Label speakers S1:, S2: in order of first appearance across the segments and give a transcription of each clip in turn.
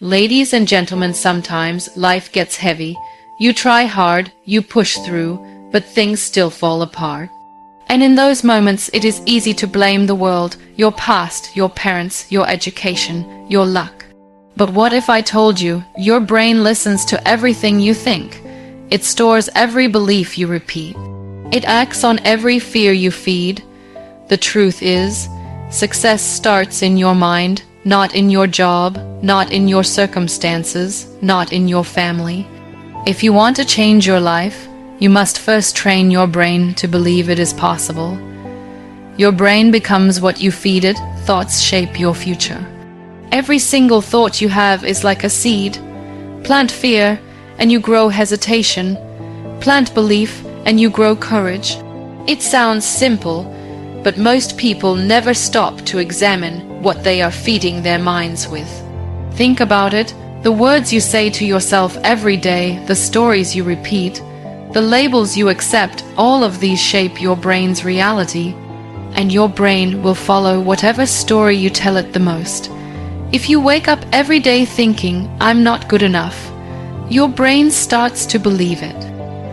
S1: Ladies and gentlemen, sometimes life gets heavy. You try hard, you push through, but things still fall apart. And in those moments, it is easy to blame the world, your past, your parents, your education, your luck. But what if I told you, your brain listens to everything you think? It stores every belief you repeat. It acts on every fear you feed. The truth is, success starts in your mind, not in your job, not in your circumstances, not in your family. If you want to change your life, you must first train your brain to believe it is possible. Your brain becomes what you feed it. Thoughts shape your future. Every single thought you have is like a seed. Plant fear, and you grow hesitation. Plant belief, and you grow courage. It sounds simple, but most people never stop to examine what they are feeding their minds with. Think about it. The words you say to yourself every day, the stories you repeat, the labels you accept, all of these shape your brain's reality, and your brain will follow whatever story you tell it the most. If you wake up every day thinking, "I'm not good enough," your brain starts to believe it.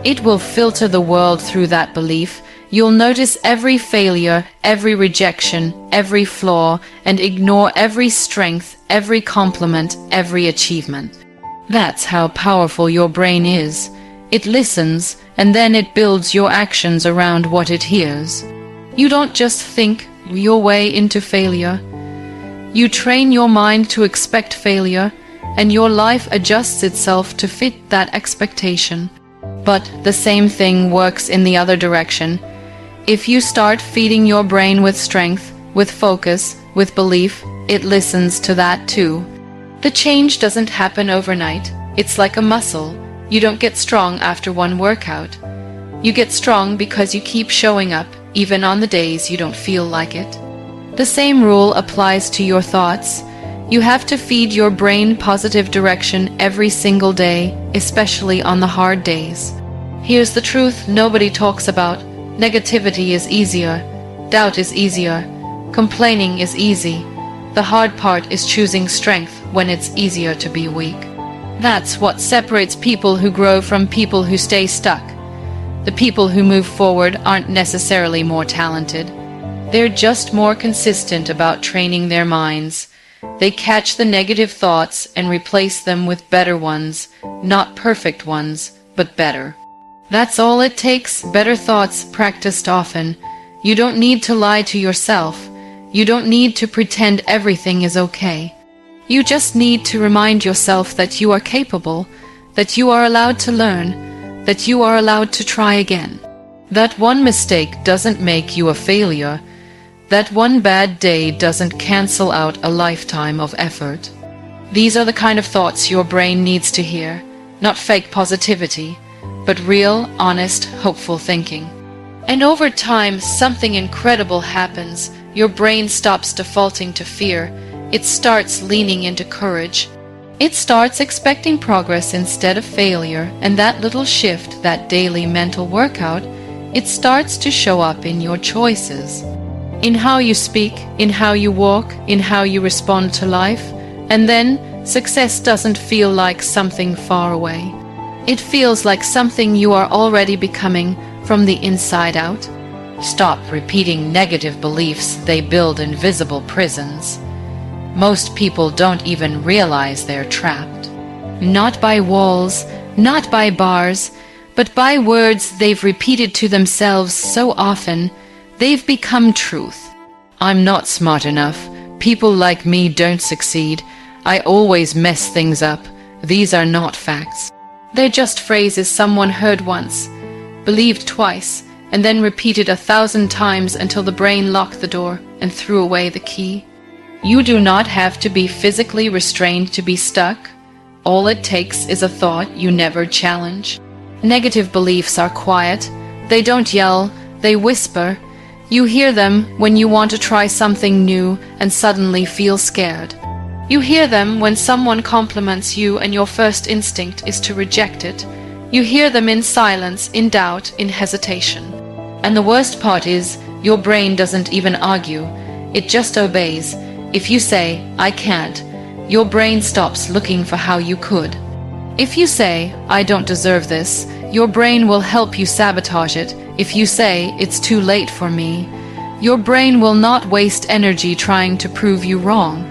S1: It will filter the world through that belief. You'll notice every failure, every rejection, every flaw, and ignore every strength, every compliment, every achievement. That's how powerful your brain is. It listens, and then it builds your actions around what it hears. You don't just think your way into failure. You train your mind to expect failure, and your life adjusts itself to fit that expectation. But the same thing works in the other direction. If you start feeding your brain with strength, with focus, with belief, it listens to that too. The change doesn't happen overnight. It's like a muscle. You don't get strong after one workout. You get strong because you keep showing up, even on the days you don't feel like it. The same rule applies to your thoughts. You have to feed your brain positive direction every single day, especially on the hard days. Here's the truth nobody talks about. Negativity is easier. Doubt is easier. Complaining is easy. The hard part is choosing strength when it's easier to be weak. That's what separates people who grow from people who stay stuck. The people who move forward aren't necessarily more talented. They're just more consistent about training their minds. They catch the negative thoughts and replace them with better ones, not perfect ones, but better. That's all it takes, better thoughts practiced often. You don't need to lie to yourself. You don't need to pretend everything is okay. You just need to remind yourself that you are capable, that you are allowed to learn, that you are allowed to try again. That one mistake doesn't make you a failure. That one bad day doesn't cancel out a lifetime of effort. These are the kind of thoughts your brain needs to hear, not fake positivity, but real, honest, hopeful thinking. And over time, something incredible happens. Your brain stops defaulting to fear. It starts leaning into courage. It starts expecting progress instead of failure, and that little shift, that daily mental workout, it starts to show up in your choices. In how you speak, in how you walk, in how you respond to life, and then success doesn't feel like something far away. It feels like something you are already becoming from the inside out. Stop repeating negative beliefs. They build invisible prisons. Most people don't even realize they're trapped. Not by walls, not by bars, but by words they've repeated to themselves so often, they've become truth. I'm not smart enough. People like me don't succeed. I always mess things up. These are not facts. They're just phrases someone heard once, believed twice, and then repeated 1,000 times until the brain locked the door and threw away the key. You do not have to be physically restrained to be stuck. All it takes is a thought you never challenge. Negative beliefs are quiet. They don't yell, they whisper. You hear them when you want to try something new and suddenly feel scared. You hear them when someone compliments you and your first instinct is to reject it. You hear them in silence, in doubt, in hesitation. And the worst part is, your brain doesn't even argue. It just obeys. If you say, "I can't," your brain stops looking for how you could. If you say, "I don't deserve this," your brain will help you sabotage it. If you say, "It's too late for me," your brain will not waste energy trying to prove you wrong.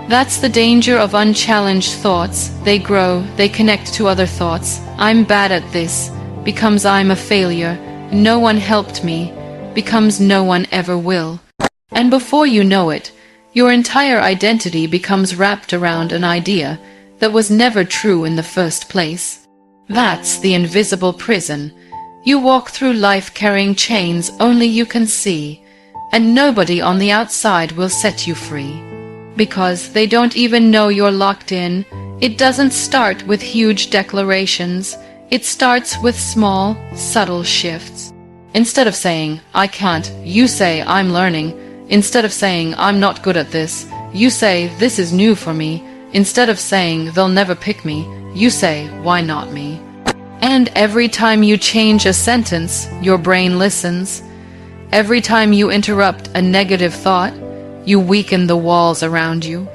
S1: That's the danger of unchallenged thoughts. They grow, they connect to other thoughts. "I'm bad at this," becomes "I'm a failure." "No one helped me," becomes "no one ever will." And before you know it, your entire identity becomes wrapped around an idea that was never true in the first place. That's the invisible prison. You walk through life carrying chains only you can see, and nobody on the outside will set you free. Because they don't even know you're locked in. It doesn't start with huge declarations. It starts with small, subtle shifts. Instead of saying, "I can't," you say, "I'm learning." Instead of saying, "I'm not good at this," you say, "This is new for me." Instead of saying, "They'll never pick me," you say, "Why not me?" And every time you change a sentence, your brain listens. Every time you interrupt a negative thought, you weaken the walls around you.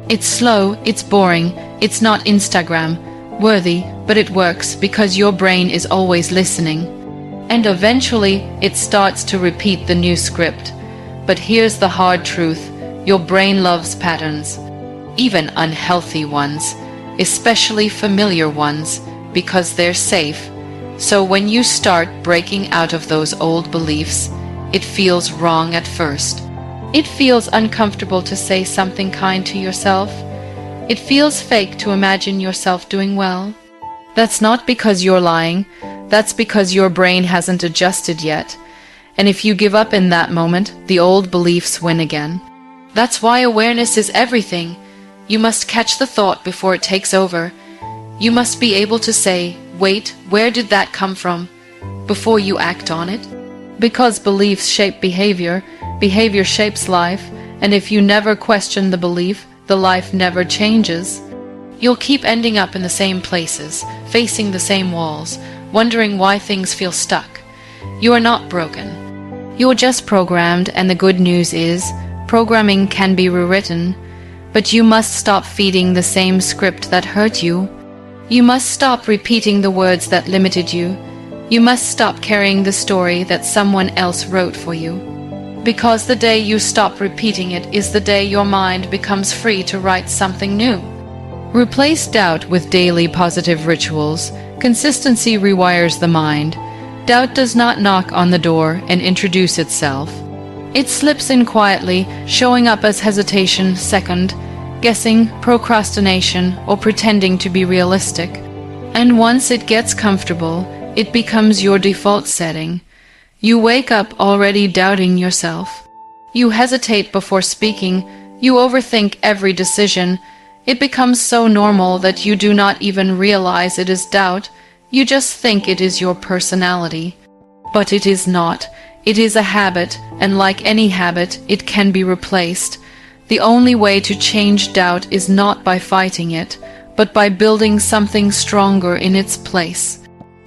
S1: It's slow, it's boring, it's not Instagram worthy, but it works because your brain is always listening. And eventually, it starts to repeat the new script. But here's the hard truth: your brain loves patterns, even unhealthy ones, especially familiar ones, because they're safe. So when you start breaking out of those old beliefs, it feels wrong at first. It feels uncomfortable to say something kind to yourself. It feels fake to imagine yourself doing well. That's not because you're lying. That's because your brain hasn't adjusted yet. And if you give up in that moment, the old beliefs win again. That's why awareness is everything. You must catch the thought before it takes over. You must be able to say, "Wait, where did that come from?" before you act on it. Because beliefs shape behavior, behavior shapes life, and if you never question the belief, the life never changes. You'll keep ending up in the same places, facing the same walls, wondering why things feel stuck. You are not broken. You're just programmed, and the good news is, programming can be rewritten, but you must stop feeding the same script that hurt you. You must stop repeating the words that limited you. You must stop carrying the story that someone else wrote for you. Because the day you stop repeating it is the day your mind becomes free to write something new. Replace doubt with daily positive rituals. Consistency rewires the mind. Doubt does not knock on the door and introduce itself. It slips in quietly, showing up as hesitation, second guessing, procrastination, or pretending to be realistic. And once it gets comfortable, it becomes your default setting. You wake up already doubting yourself. You hesitate before speaking. You overthink every decision. It becomes so normal that you do not even realize it is doubt. You just think it is your personality. But it is not. It is a habit, and like any habit, it can be replaced. The only way to change doubt is not by fighting it, but by building something stronger in its place.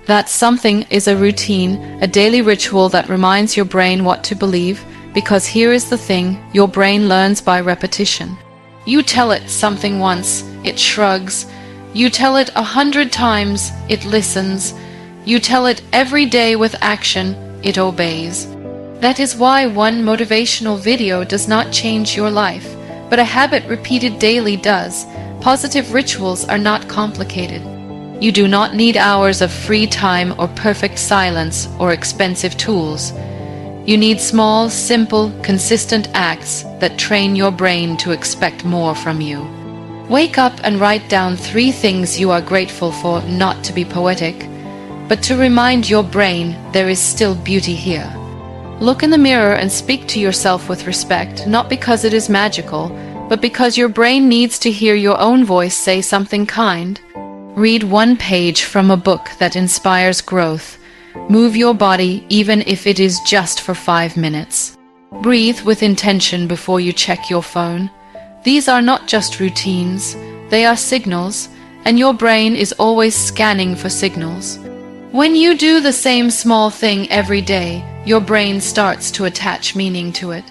S1: That something is a routine, a daily ritual that reminds your brain what to believe, because here is the thing, your brain learns by repetition. You tell it something once, it shrugs. You tell it 100 times, it listens. You tell it every day with action, it obeys. That is why one motivational video does not change your life, but a habit repeated daily does. Positive rituals are not complicated. You do not need hours of free time or perfect silence or expensive tools. You need small, simple, consistent acts that train your brain to expect more from you. Wake up and write down 3 things you are grateful for, not to be poetic, but to remind your brain there is still beauty here. Look in the mirror and speak to yourself with respect, not because it is magical, but because your brain needs to hear your own voice say something kind. Read 1 page from a book that inspires growth. Move your body even if it is just for 5 minutes. Breathe with intention before you check your phone. These are not just routines, they are signals, and your brain is always scanning for signals. When you do the same small thing every day, your brain starts to attach meaning to it.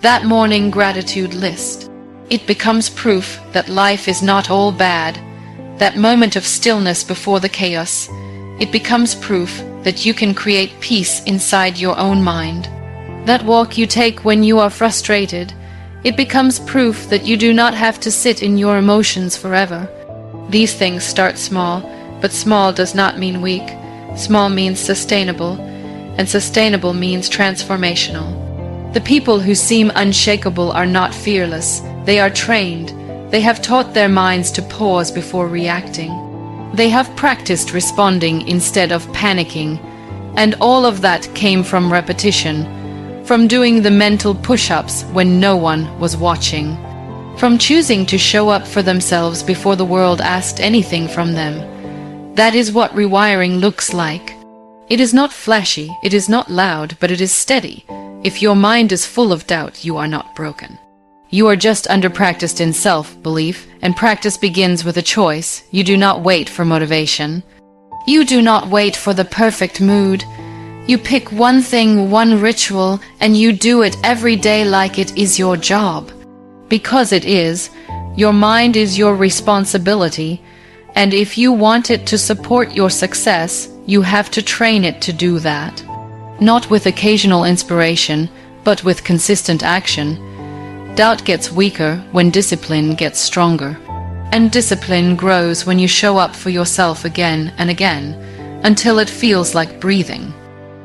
S1: That morning gratitude list. It becomes proof that life is not all bad. That moment of stillness before the chaos. It becomes proof that you can create peace inside your own mind. That walk you take when you are frustrated. It becomes proof that you do not have to sit in your emotions forever. These things start small, but small does not mean weak. Small means sustainable, and sustainable means transformational. The people who seem unshakable are not fearless. They are trained. They have taught their minds to pause before reacting. They have practiced responding instead of panicking. And all of that came from repetition, from doing the mental push-ups when no one was watching, from choosing to show up for themselves before the world asked anything from them. That is what rewiring looks like. It is not flashy, it is not loud, but it is steady. If your mind is full of doubt, you are not broken. You are just under-practiced in self-belief, and practice begins with a choice. You do not wait for motivation. You do not wait for the perfect mood. You pick one thing, one ritual, and you do it every day like it is your job. Because it is. Your mind is your responsibility, and if you want it to support your success, you have to train it to do that. Not with occasional inspiration, but with consistent action. Doubt gets weaker when discipline gets stronger. And discipline grows when you show up for yourself again and again, until it feels like breathing.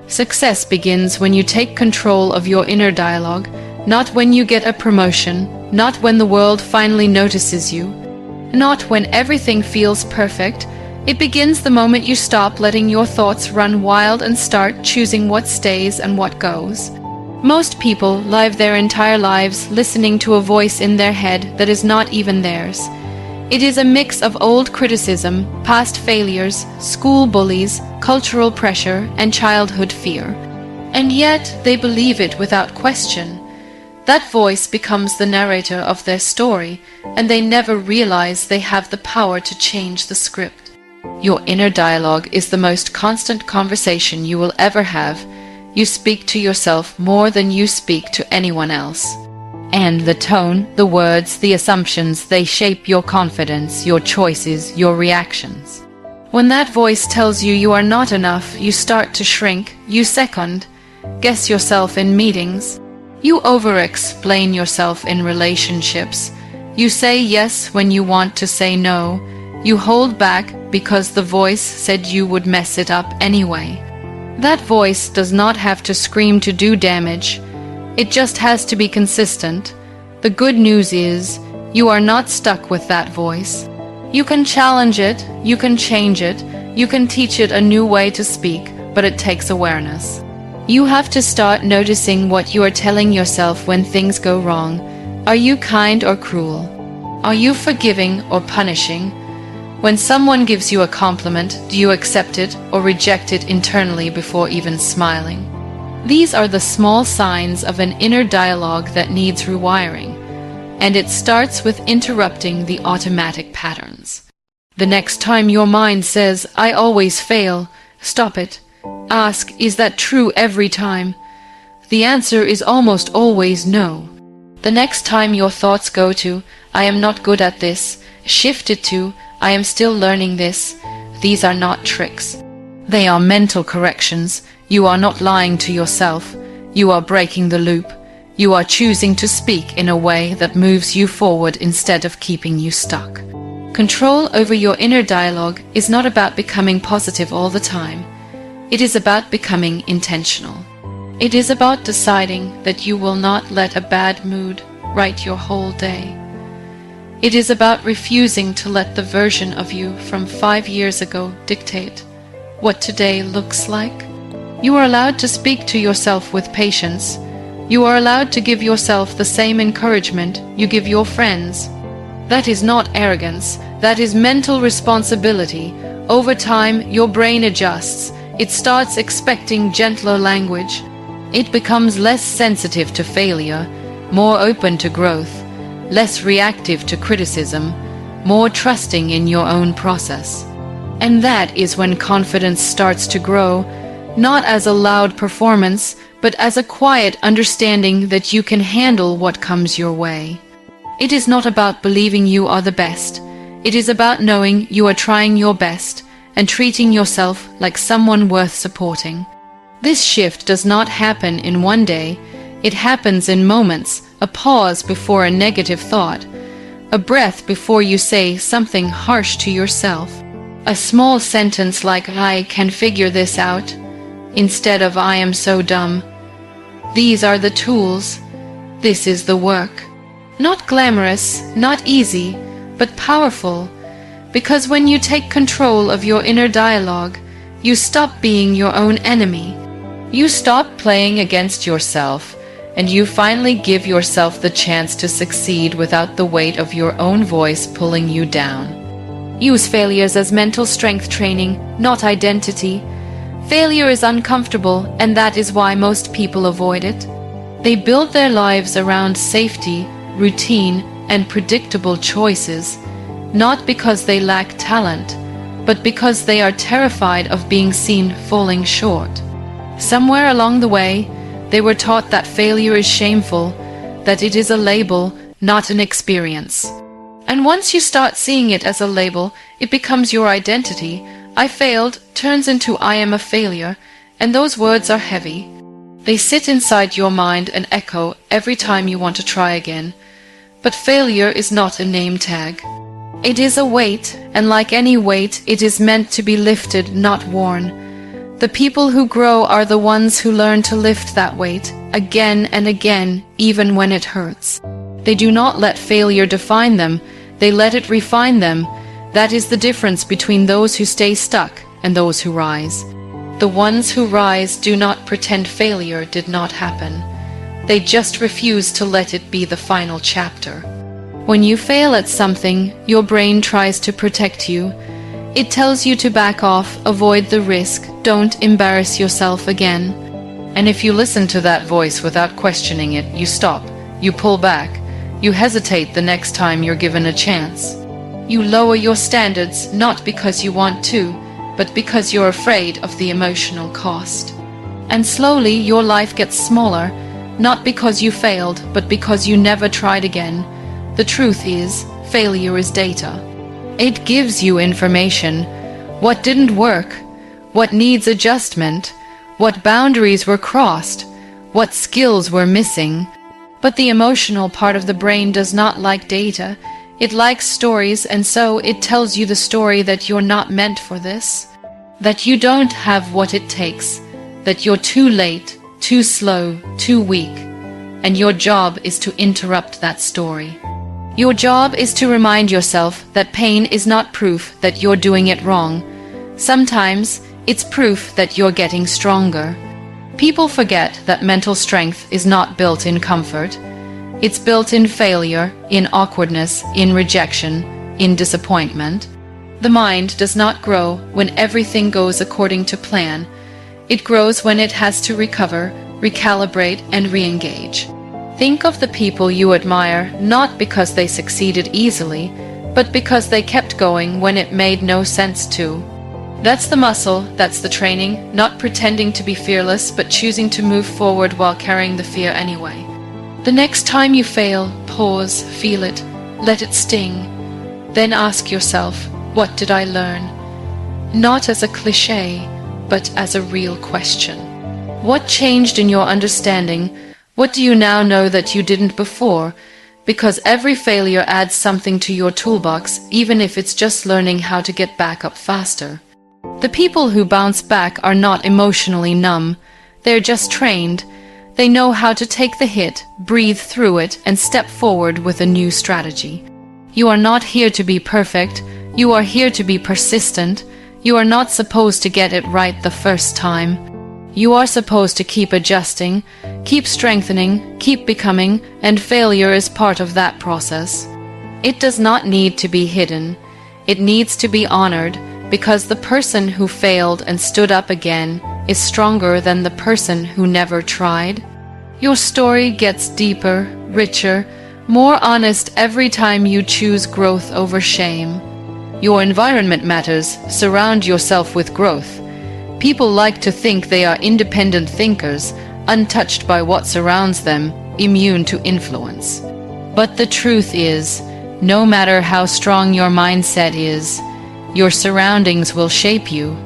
S1: Success begins when you take control of your inner dialogue, not when you get a promotion, not when the world finally notices you, not when everything feels perfect. It begins the moment you stop letting your thoughts run wild and start choosing what stays and what goes. Most people live their entire lives listening to a voice in their head that is not even theirs. It is a mix of old criticism, past failures, school bullies, cultural pressure, and childhood fear. And yet they believe it without question. That voice becomes the narrator of their story, and they never realize they have the power to change the script. Your inner dialogue is the most constant conversation you will ever have. You speak to yourself more than you speak to anyone else. And the tone, the words, the assumptions, they shape your confidence, your choices, your reactions. When that voice tells you you are not enough, you start to shrink, you second, guess yourself in meetings. You over-explain yourself in relationships. You say yes when you want to say no. You hold back because the voice said you would mess it up anyway. That voice does not have to scream to do damage. It just has to be consistent. The good news is, you are not stuck with that voice. You can challenge it, you can change it, you can teach it a new way to speak, but it takes awareness. You have to start noticing what you are telling yourself when things go wrong. Are you kind or cruel? Are you forgiving or punishing? When someone gives you a compliment, do you accept it or reject it internally before even smiling? These are the small signs of an inner dialogue that needs rewiring, and it starts with interrupting the automatic patterns. The next time your mind says, "I always fail," stop it. Ask, is that true every time? The answer is almost always no. The next time your thoughts go to, "I am not good at this," shift it to, "I am still learning this." These are not tricks. They are mental corrections. You are not lying to yourself. You are breaking the loop. You are choosing to speak in a way that moves you forward instead of keeping you stuck. Control over your inner dialogue is not about becoming positive all the time. It is about becoming intentional. It is about deciding that you will not let a bad mood write your whole day. It is about refusing to let the version of you from 5 years ago dictate what today looks like. You are allowed to speak to yourself with patience. You are allowed to give yourself the same encouragement you give your friends. That is not arrogance. That is mental responsibility. Over time, your brain adjusts. It starts expecting gentler language. It becomes less sensitive to failure, more open to growth, less reactive to criticism, more trusting in your own process. And that is when confidence starts to grow, not as a loud performance, but as a quiet understanding that you can handle what comes your way. It is not about believing you are the best. It is about knowing you are trying your best and treating yourself like someone worth supporting. This shift does not happen in one day. It happens in moments, a pause before a negative thought, a breath before you say something harsh to yourself, a small sentence like "I can figure this out" instead of "I am so dumb." These are the tools. This is the work. Not glamorous, not easy, but powerful. Because when you take control of your inner dialogue, you stop being your own enemy. You stop playing against yourself, and you finally give yourself the chance to succeed without the weight of your own voice pulling you down. Use failures as mental strength training, not identity. Failure is uncomfortable, and that is why most people avoid it. They build their lives around safety, routine, and predictable choices, not because they lack talent, but because they are terrified of being seen falling short. Somewhere along the way, they were taught that failure is shameful, that it is a label, not an experience. And once you start seeing it as a label, it becomes your identity. "I failed" turns into "I am a failure," and those words are heavy. They sit inside your mind and echo every time you want to try again. But failure is not a name tag. It is a weight, and like any weight, it is meant to be lifted, not worn. The people who grow are the ones who learn to lift that weight, again and again, even when it hurts. They do not let failure define them, they let it refine them. That is the difference between those who stay stuck and those who rise. The ones who rise do not pretend failure did not happen. They just refuse to let it be the final chapter. When you fail at something, your brain tries to protect you. It tells you to back off, avoid the risk, don't embarrass yourself again. And if you listen to that voice without questioning it, you stop, you pull back, you hesitate the next time you're given a chance. You lower your standards not because you want to, but because you're afraid of the emotional cost. And slowly your life gets smaller, not because you failed, but because you never tried again. The truth is, failure is data. It gives you information. What didn't work? What needs adjustment? What boundaries were crossed? What skills were missing? But the emotional part of the brain does not like data. It likes stories, and so it tells you the story that you're not meant for this, that you don't have what it takes, that you're too late, too slow, too weak, and your job is to interrupt that story. Your job is to remind yourself that pain is not proof that you're doing it wrong. Sometimes it's proof that you're getting stronger. People forget that mental strength is not built in comfort. It's built in failure, in awkwardness, in rejection, in disappointment. The mind does not grow when everything goes according to plan. It grows when it has to recover, recalibrate, and re-engage. Think of the people you admire not because they succeeded easily, but because they kept going when it made no sense to. That's the muscle, that's the training, not pretending to be fearless, but choosing to move forward while carrying the fear anyway. The next time you fail, pause, feel it, let it sting. Then ask yourself, what did I learn? Not as a cliché, but as a real question. What changed in your understanding? What do you now know that you didn't before? Because every failure adds something to your toolbox, even if it's just learning how to get back up faster. The people who bounce back are not emotionally numb. They're just trained. They know how to take the hit, breathe through it, and step forward with a new strategy. You are not here to be perfect. You are here to be persistent. You are not supposed to get it right the first time. You are supposed to keep adjusting, keep strengthening, keep becoming, and failure is part of that process. It does not need to be hidden. It needs to be honored, because the person who failed and stood up again is stronger than the person who never tried. Your story gets deeper, richer, more honest every time you choose growth over shame. Your environment matters. Surround yourself with growth. People like to think they are independent thinkers, untouched by what surrounds them, immune to influence. But the truth is, no matter how strong your mindset is, your surroundings will shape you.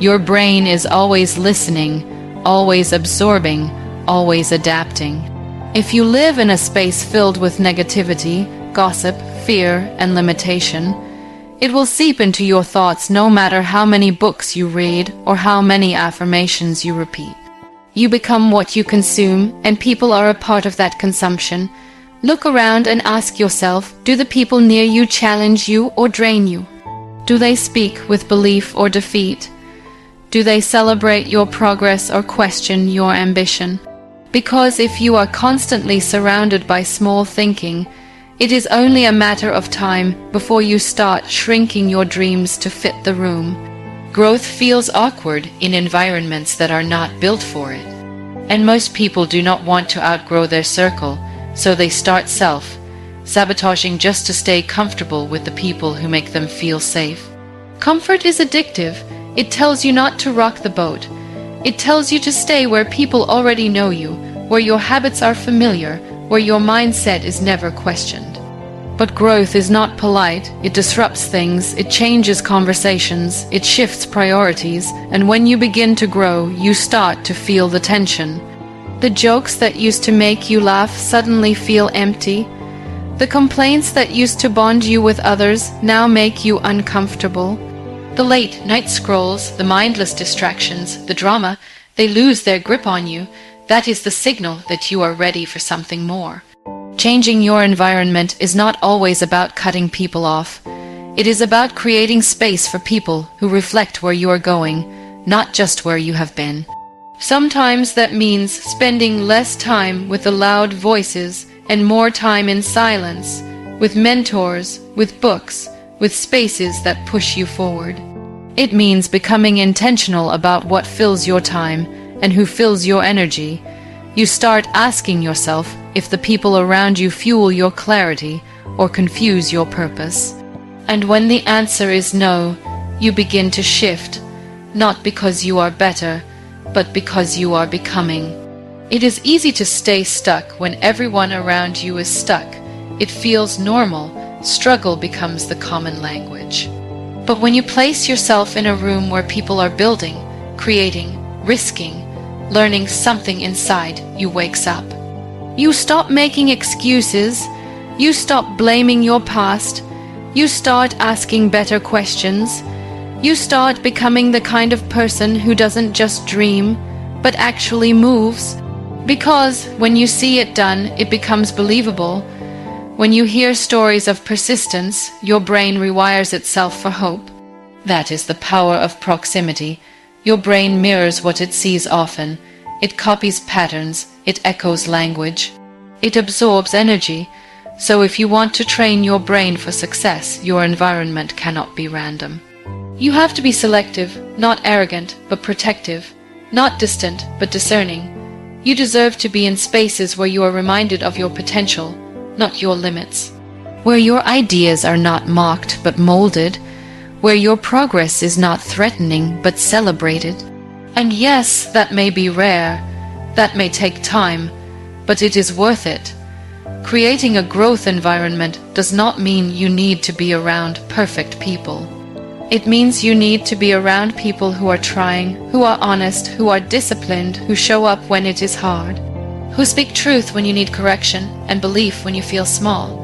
S1: Your brain is always listening, always absorbing, always adapting. If you live in a space filled with negativity, gossip, fear, and limitation, it will seep into your thoughts no matter how many books you read or how many affirmations you repeat. You become what you consume, and people are a part of that consumption. Look around and ask yourself, do the people near you challenge you or drain you? Do they speak with belief or defeat? Do they celebrate your progress or question your ambition? Because if you are constantly surrounded by small thinking, it is only a matter of time before you start shrinking your dreams to fit the room. Growth feels awkward in environments that are not built for it. And most people do not want to outgrow their circle, so they start self-sabotaging just to stay comfortable with the people who make them feel safe. Comfort is addictive. It tells you not to rock the boat. It tells you to stay where people already know you, where your habits are familiar, where your mindset is never questioned. But growth is not polite. It disrupts things, it changes conversations, it shifts priorities, and when you begin to grow, you start to feel the tension. The jokes that used to make you laugh suddenly feel empty. The complaints that used to bond you with others now make you uncomfortable. The late night scrolls, the mindless distractions, the drama, they lose their grip on you. That is the signal that you are ready for something more. Changing your environment is not always about cutting people off. It is about creating space for people who reflect where you are going, not just where you have been. Sometimes that means spending less time with the loud voices and more time in silence, with mentors, with books, with spaces that push you forward. It means becoming intentional about what fills your time and who fills your energy. You start asking yourself if the people around you fuel your clarity or confuse your purpose. And when the answer is no, you begin to shift, not because you are better, but because you are becoming. It is easy to stay stuck when everyone around you is stuck. It feels normal. Struggle becomes the common language. But when you place yourself in a room where people are building, creating, risking, learning something inside, you wakes up. You stop making excuses. You stop blaming your past. You start asking better questions. You start becoming the kind of person who doesn't just dream, but actually moves. Because when you see it done, it becomes believable. When you hear stories of persistence, your brain rewires itself for hope. That is the power of proximity. Your brain mirrors what it sees often. It copies patterns. It echoes language. It absorbs energy. So if you want to train your brain for success, your environment cannot be random. You have to be selective, not arrogant, but protective, not distant, but discerning. You deserve to be in spaces where you are reminded of your potential, not your limits. Where your ideas are not mocked, but molded. Where your progress is not threatening, but celebrated. And yes, that may be rare, that may take time, but it is worth it. Creating a growth environment does not mean you need to be around perfect people. It means you need to be around people who are trying, who are honest, who are disciplined, who show up when it is hard, who speak truth when you need correction and belief when you feel small.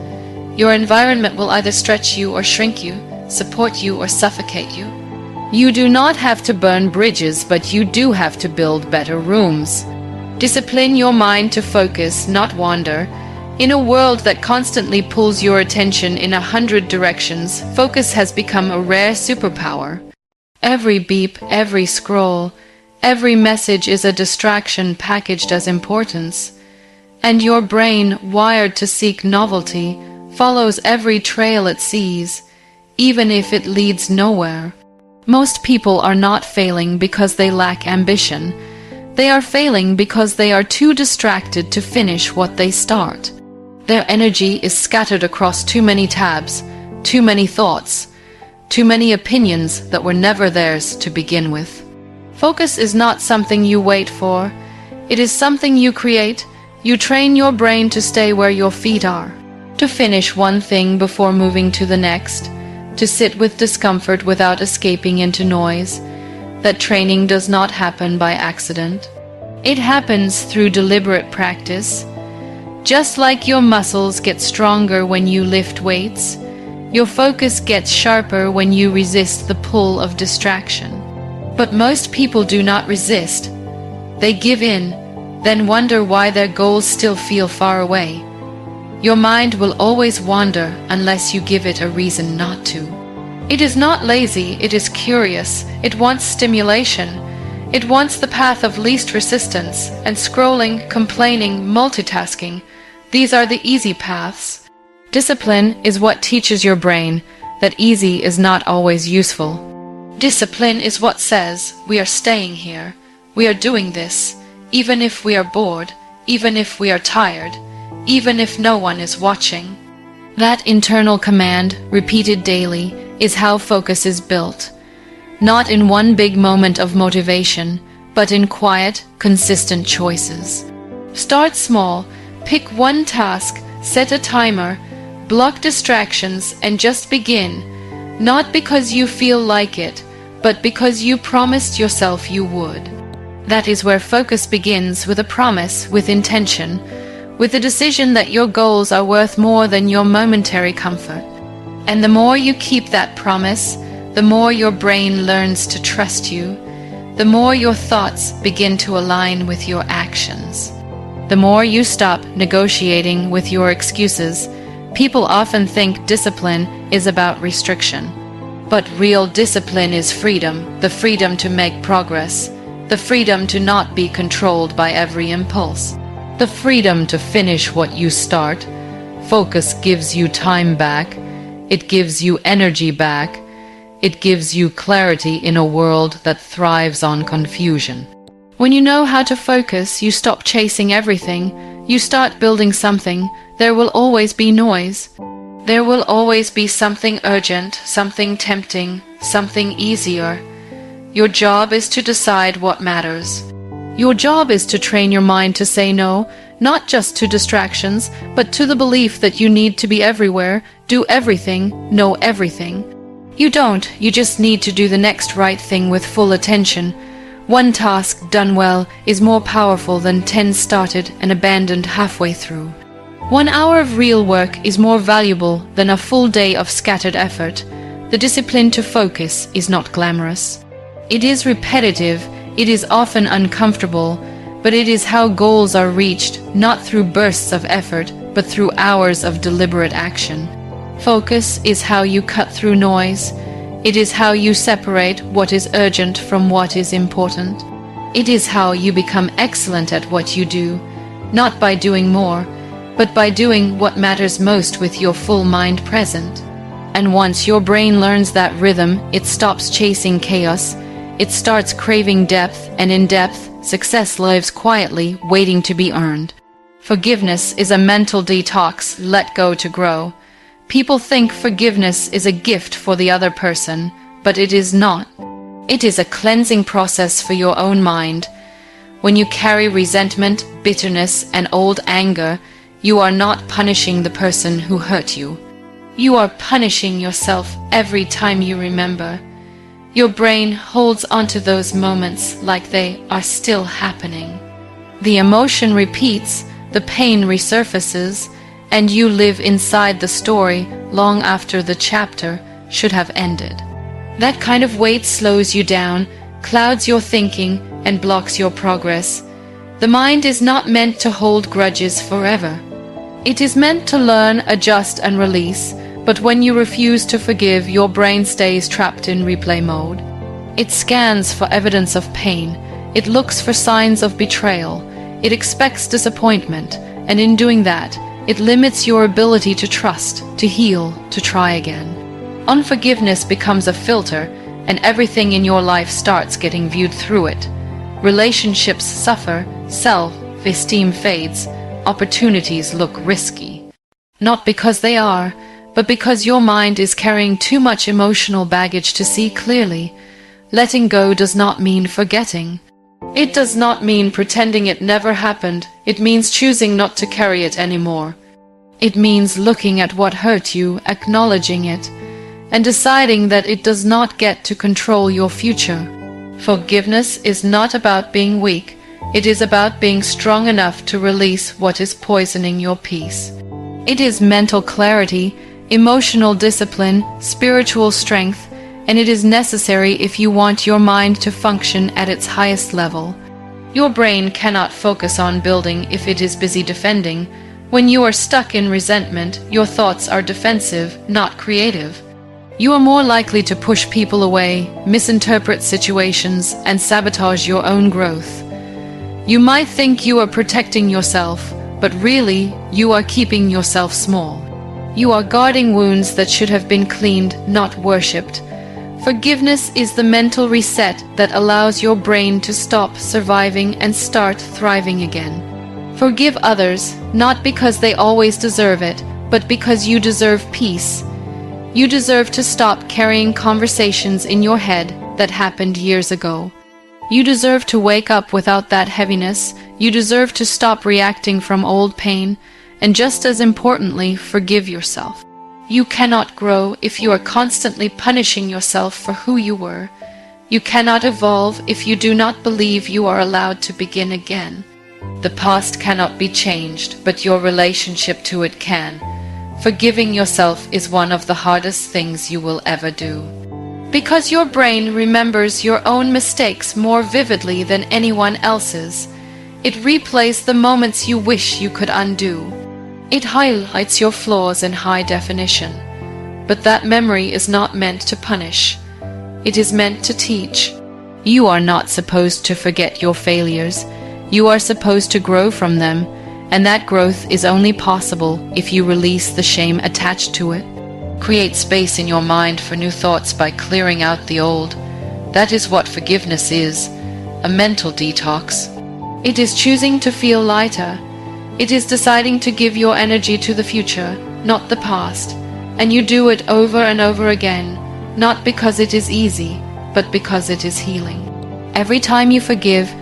S1: Your environment will either stretch you or shrink you, support you or suffocate you. You do not have to burn bridges, but you do have to build better rooms. Discipline your mind to focus, not wander. In a world that constantly pulls your attention in 100 directions, focus has become a rare superpower. Every beep, every scroll, every message is a distraction packaged as importance. And your brain, wired to seek novelty, follows every trail it sees, even if it leads nowhere. Most people are not failing because they lack ambition. They are failing because they are too distracted to finish what they start. Their energy is scattered across too many tabs, too many thoughts, too many opinions that were never theirs to begin with. Focus is not something you wait for. It is something you create. You train your brain to stay where your feet are, to finish one thing before moving to the next, to sit with discomfort without escaping into noise. That training does not happen by accident. It happens through deliberate practice. Just like your muscles get stronger when you lift weights, your focus gets sharper when you resist the pull of distraction. But most people do not resist. They give in, then wonder why their goals still feel far away. Your mind will always wander unless you give it a reason not to. It is not lazy, it is curious. It wants stimulation. It wants the path of least resistance, and scrolling, complaining, multitasking. These are the easy paths. Discipline is what teaches your brain that easy is not always useful. Discipline is what says, we are staying here, we are doing this, even if we are bored, even if we are tired, even if no one is watching. That internal command, repeated daily, is how focus is built. Not in one big moment of motivation, but in quiet, consistent choices. Start small, pick one task, set a timer, block distractions, and just begin. Not because you feel like it, but because you promised yourself you would. That is where focus begins, with a promise, with intention, with the decision that your goals are worth more than your momentary comfort. And the more you keep that promise, the more your brain learns to trust you, the more your thoughts begin to align with your actions. The more you stop negotiating with your excuses. People often think discipline is about restriction. But real discipline is freedom, the freedom to make progress, the freedom to not be controlled by every impulse, the freedom to finish what you start. Focus gives you time back. It gives you energy back. It gives you clarity in a world that thrives on confusion. When you know how to focus, you stop chasing everything. You start building something. There will always be noise. There will always be something urgent, something tempting, something easier. Your job is to decide what matters. Your job is to train your mind to say no, not just to distractions, but to the belief that you need to be everywhere, do everything, know everything. You don't, you just need to do the next right thing with full attention. One task done well is more powerful than 10 started and abandoned halfway through. 1 hour of real work is more valuable than a full day of scattered effort. The discipline to focus is not glamorous. It is repetitive, it is often uncomfortable, but it is how goals are reached, not through bursts of effort, but through hours of deliberate action. Focus is how you cut through noise. It is how you separate what is urgent from what is important. It is how you become excellent at what you do, not by doing more, but by doing what matters most with your full mind present. And once your brain learns that rhythm, it stops chasing chaos. It starts craving depth, and in depth, success lives quietly, waiting to be earned. Forgiveness is a mental detox, let go to grow. People think forgiveness is a gift for the other person, but it is not. It is a cleansing process for your own mind. When you carry resentment, bitterness, and old anger, you are not punishing the person who hurt you. You are punishing yourself every time you remember. Your brain holds onto those moments like they are still happening. The emotion repeats, the pain resurfaces, and you live inside the story long after the chapter should have ended. That kind of weight slows you down, clouds your thinking, and blocks your progress. The mind is not meant to hold grudges forever. It is meant to learn, adjust, and release, but when you refuse to forgive, your brain stays trapped in replay mode. It scans for evidence of pain. It looks for signs of betrayal. It expects disappointment, and in doing that, it limits your ability to trust, to heal, to try again. Unforgiveness becomes a filter, and everything in your life starts getting viewed through it. Relationships suffer, self-esteem fades, opportunities look risky. Not because they are, but because your mind is carrying too much emotional baggage to see clearly. Letting go does not mean forgetting. It does not mean pretending it never happened. It means choosing not to carry it anymore. It means looking at what hurt you, acknowledging it, and deciding that it does not get to control your future. Forgiveness is not about being weak. It is about being strong enough to release what is poisoning your peace. It is mental clarity, emotional discipline, spiritual strength, and it is necessary if you want your mind to function at its highest level. Your brain cannot focus on building if it is busy defending. When you are stuck in resentment, your thoughts are defensive, not creative. You are more likely to push people away, misinterpret situations, and sabotage your own growth. You might think you are protecting yourself, but really, you are keeping yourself small. You are guarding wounds that should have been cleaned, not worshipped. Forgiveness is the mental reset that allows your brain to stop surviving and start thriving again. Forgive others, not because they always deserve it, but because you deserve peace. You deserve to stop carrying conversations in your head that happened years ago. You deserve to wake up without that heaviness. You deserve to stop reacting from old pain, and just as importantly, forgive yourself. You cannot grow if you are constantly punishing yourself for who you were. You cannot evolve if you do not believe you are allowed to begin again. The past cannot be changed, but your relationship to it can. Forgiving yourself is one of the hardest things you will ever do. Because your brain remembers your own mistakes more vividly than anyone else's. It replays the moments you wish you could undo. It highlights your flaws in high definition. But that memory is not meant to punish. It is meant to teach. You are not supposed to forget your failures. You are supposed to grow from them, and that growth is only possible if you release the shame attached to it. Create space in your mind for new thoughts by clearing out the old. That is what forgiveness is, a mental detox. It is choosing to feel lighter. It is deciding to give your energy to the future, not the past, and you do it over and over again, not because it is easy, but because it is healing. Every time you forgive,